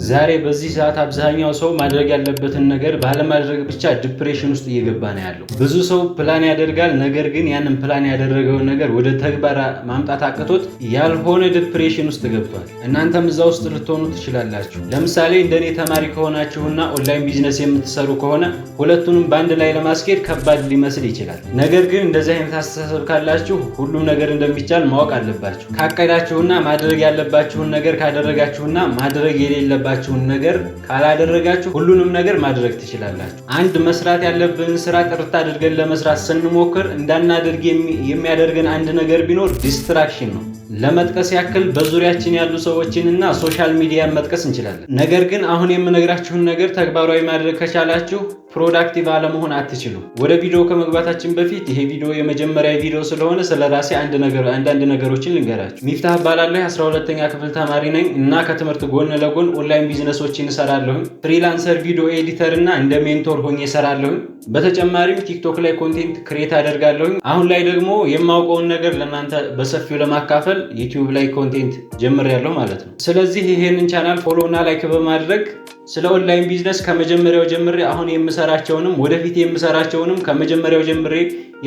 ዛሬ በዚህ ሰዓት አብዛኛው ሰው ማድረግ ያለበትን ነገር ባለማድረግ ብቻ ዲፕሬሽን ውስጥ እየገባ ነው ያለው። ብዙ ሰው ፕላን ያደርጋል፣ ነገር ግን ያንን ፕላን ያደረገውን ነገር ወደ ተግባር ማምጣት አቅቶት ያልሆነ ዲፕሬሽን ውስጥ ገብቷል። እናንተም እዛ ውስጥ ልትሆኑ ትችላላችሁ። ለምሳሌ እንደኔ ተማሪ ከሆናችሁና ኦንላይን ቢዝነስ የምትሰሩ ከሆነ ሁለቱንም በአንድ ላይ ለማስኬድ ከባድ ሊመስል ይችላል። ነገር ግን እንደዚህ አይነት አስተሳሰብ ካላችሁ ሁሉም ነገር እንደሚቻል ማወቅ አለባችሁ። ካቀዳችሁና ማድረግ ያለባችሁን ነገር ካደረጋችሁና ማድረግ የሌለባችሁን ነገር ካላደረጋችሁ ሁሉንም ነገር ማድረግ ትችላላችሁ። አንድ መስራት ያለብንን ስራ ጥርት አድርገን ለመስራት ስንሞክር እንዳናደርግ የሚያደርገን አንድ ነገር ቢኖር ዲስትራክሽን ነው። ለመጥቀስ ያክል በዙሪያችን ያሉ ሰዎችንና ሶሻል ሚዲያን መጥቀስ እንችላለን። ነገር ግን አሁን የምነግራችሁን ነገር ተግባራዊ ማድረግ ከቻላችሁ ፕሮዳክቲቭ አለመሆን አትችሉም። ወደ ቪዲዮ ከመግባታችን በፊት ይሄ ቪዲዮ የመጀመሪያ ቪዲዮ ስለሆነ ስለራሴ አንዳንድ ነገሮችን ልንገራችሁ። ሚፍታህ እባላለሁ። 12ኛ ክፍል ተማሪ ነኝ እና ከትምህርት ጎን ለጎን ኦንላይን ቢዝነሶችን እሰራለሁ። ፍሪላንሰር ቪዲዮ ኤዲተር እና እንደ ሜንቶር ሆኜ እሰራለሁ። በተጨማሪም ቲክቶክ ላይ ኮንቴንት ክሬት አደርጋለሁ። አሁን ላይ ደግሞ የማውቀውን ነገር ለእናንተ በሰፊው ለማካፈል ዩቲዩብ ላይ ኮንቴንት ጀምሬያለሁ ማለት ነው። ስለዚህ ይሄንን ቻናል ፎሎ እና ላይክ በማድረግ ስለ ኦንላይን ቢዝነስ ከመጀመሪያው ጀምሬ አሁን የምሰራቸውንም ወደፊት የምሰራቸውንም ከመጀመሪያው ጀምሬ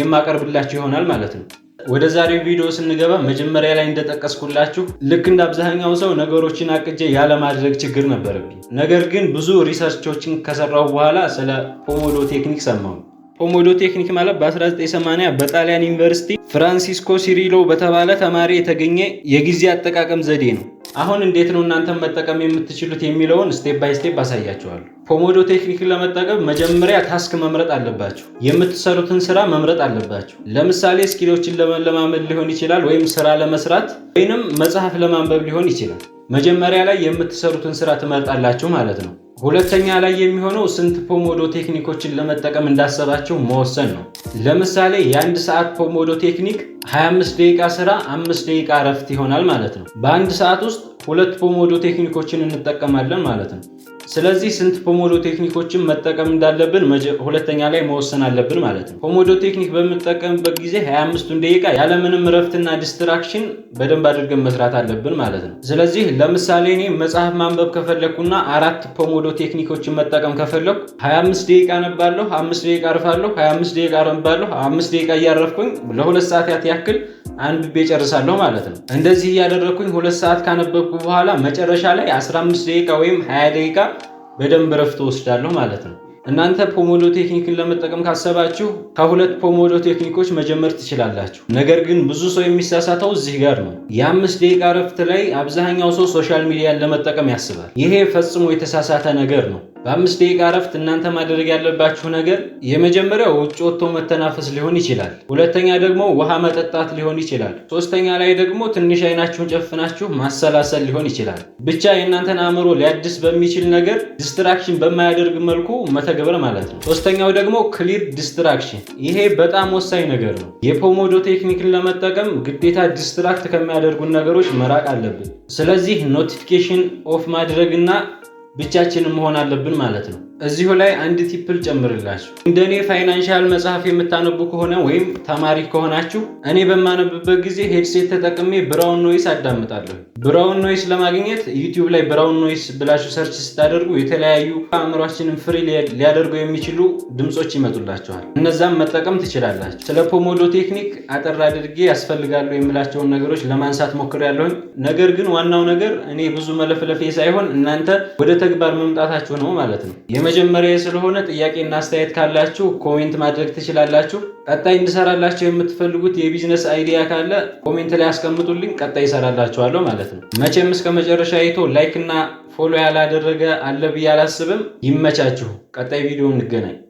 የማቀርብላችሁ ይሆናል ማለት ነው። ወደ ዛሬው ቪዲዮ ስንገባ መጀመሪያ ላይ እንደጠቀስኩላችሁ ልክ እንደ አብዛኛው ሰው ነገሮችን አቅጄ ያለማድረግ ችግር ነበረብኝ። ነገር ግን ብዙ ሪሰርቾችን ከሰራሁ በኋላ ስለ ፖሞዶ ቴክኒክ ሰማሁ። ፖሞዶ ቴክኒክ ማለት በ1980 በጣሊያን ዩኒቨርሲቲ ፍራንሲስኮ ሲሪሎ በተባለ ተማሪ የተገኘ የጊዜ አጠቃቀም ዘዴ ነው። አሁን እንዴት ነው እናንተም መጠቀም የምትችሉት የሚለውን ስቴፕ ባይ ስቴፕ አሳያችኋለሁ። ፖሞዶ ቴክኒክን ለመጠቀም መጀመሪያ ታስክ መምረጥ አለባችሁ። የምትሰሩትን ስራ መምረጥ አለባችሁ። ለምሳሌ ስኪሎችን ለመለማመድ ሊሆን ይችላል፣ ወይም ስራ ለመስራት ወይንም መጽሐፍ ለማንበብ ሊሆን ይችላል። መጀመሪያ ላይ የምትሰሩትን ስራ ትመርጣላችሁ ማለት ነው። ሁለተኛ ላይ የሚሆነው ስንት ፖሞዶ ቴክኒኮችን ለመጠቀም እንዳሰባችሁ መወሰን ነው። ለምሳሌ የአንድ ሰዓት ፖሞዶ ቴክኒክ 25 ደቂቃ ስራ 5 ደቂቃ እረፍት ይሆናል ማለት ነው። በአንድ ሰዓት ውስጥ 2 ፖሞዶ ቴክኒኮችን እንጠቀማለን ማለት ነው። ስለዚህ ስንት ፖሞዶ ቴክኒኮችን መጠቀም እንዳለብን ሁለተኛ ላይ መወሰን አለብን ማለት ነው። ፖሞዶ ቴክኒክ በምንጠቀምበት ጊዜ 25ቱን ደቂቃ ያለምንም እረፍትና ዲስትራክሽን በደንብ አድርገን መስራት አለብን ማለት ነው። ስለዚህ ለምሳሌ እኔ መጽሐፍ ማንበብ ከፈለኩና 4 ፖሞዶ ቴክኒኮችን መጠቀም ከፈለኩ 25 ደቂቃ አነባለሁ፣ 5 ደቂቃ አርፋለሁ፣ 25 ደቂቃ አነባለሁ፣ 5 ደቂቃ እያረፍኩኝ ለ2 ሰዓታት ያክል አንብቤ ጨርሳለሁ ማለት ነው። እንደዚህ እያደረኩኝ 2 ሰዓት ካነበብኩ በኋላ መጨረሻ ላይ 15 ደቂቃ ወይም 20 ደቂቃ በደንብ እረፍት ወስዳለሁ ማለት ነው። እናንተ ፖሞዶ ቴክኒክን ለመጠቀም ካሰባችሁ ከ2 ፖሞዶ ቴክኒኮች መጀመር ትችላላችሁ። ነገር ግን ብዙ ሰው የሚሳሳተው እዚህ ጋር ነው። የ5 ደቂቃ እረፍት ላይ አብዛኛው ሰው ሶሻል ሚዲያን ለመጠቀም ያስባል። ይሄ ፈጽሞ የተሳሳተ ነገር ነው። በ5 ደቂቃ እረፍት እናንተ ማድረግ ያለባችሁ ነገር የመጀመሪያው ውጭ ወጥቶ መተናፈስ ሊሆን ይችላል። ሁለተኛ ደግሞ ውሃ መጠጣት ሊሆን ይችላል። ሶስተኛ ላይ ደግሞ ትንሽ አይናችሁን ጨፍናችሁ ማሰላሰል ሊሆን ይችላል። ብቻ የእናንተን አእምሮ ሊያድስ በሚችል ነገር ዲስትራክሽን በማያደርግ መልኩ መተግበር ማለት ነው። ሶስተኛው ደግሞ ክሊር ዲስትራክሽን። ይሄ በጣም ወሳኝ ነገር ነው። የፖሞዶ ቴክኒክን ለመጠቀም ግዴታ ዲስትራክት ከሚያደርጉን ነገሮች መራቅ አለብን። ስለዚህ ኖቲፊኬሽን ኦፍ ማድረግና ብቻችንን መሆን አለብን ማለት ነው። እዚሁ ላይ አንድ ቲፕል ጨምርላችሁ። እንደኔ ፋይናንሻል መጽሐፍ የምታነቡ ከሆነ ወይም ተማሪ ከሆናችሁ እኔ በማነብበት ጊዜ ሄድሴት ተጠቅሜ ብራውን ኖይስ አዳምጣለሁ። ብራውን ኖይስ ለማግኘት ዩቲዩብ ላይ ብራውን ኖይስ ብላችሁ ሰርች ስታደርጉ የተለያዩ አእምሯችንን ፍሪ ሊያደርጉ የሚችሉ ድምጾች ይመጡላችኋል። እነዛም መጠቀም ትችላላችሁ። ስለ ፖሞዶ ቴክኒክ አጠር አድርጌ ያስፈልጋሉ የምላቸውን ነገሮች ለማንሳት ሞክሬያለሁ። ነገር ግን ዋናው ነገር እኔ ብዙ መለፍለፌ ሳይሆን እናንተ ወደ ተግባር መምጣታችሁ ነው ማለት ነው። የመጀመሪያ ስለሆነ ጥያቄና አስተያየት ካላችሁ ኮሜንት ማድረግ ትችላላችሁ። ቀጣይ እንድሰራላችሁ የምትፈልጉት የቢዝነስ አይዲያ ካለ ኮሜንት ላይ አስቀምጡልኝ። ቀጣይ እሰራላችኋለሁ ማለት ነው። መቼም እስከ መጨረሻ አይቶ ላይክ እና ፎሎ ያላደረገ አለ ብዬ አላስብም። ይመቻችሁ። ቀጣይ ቪዲዮ እንገናኝ።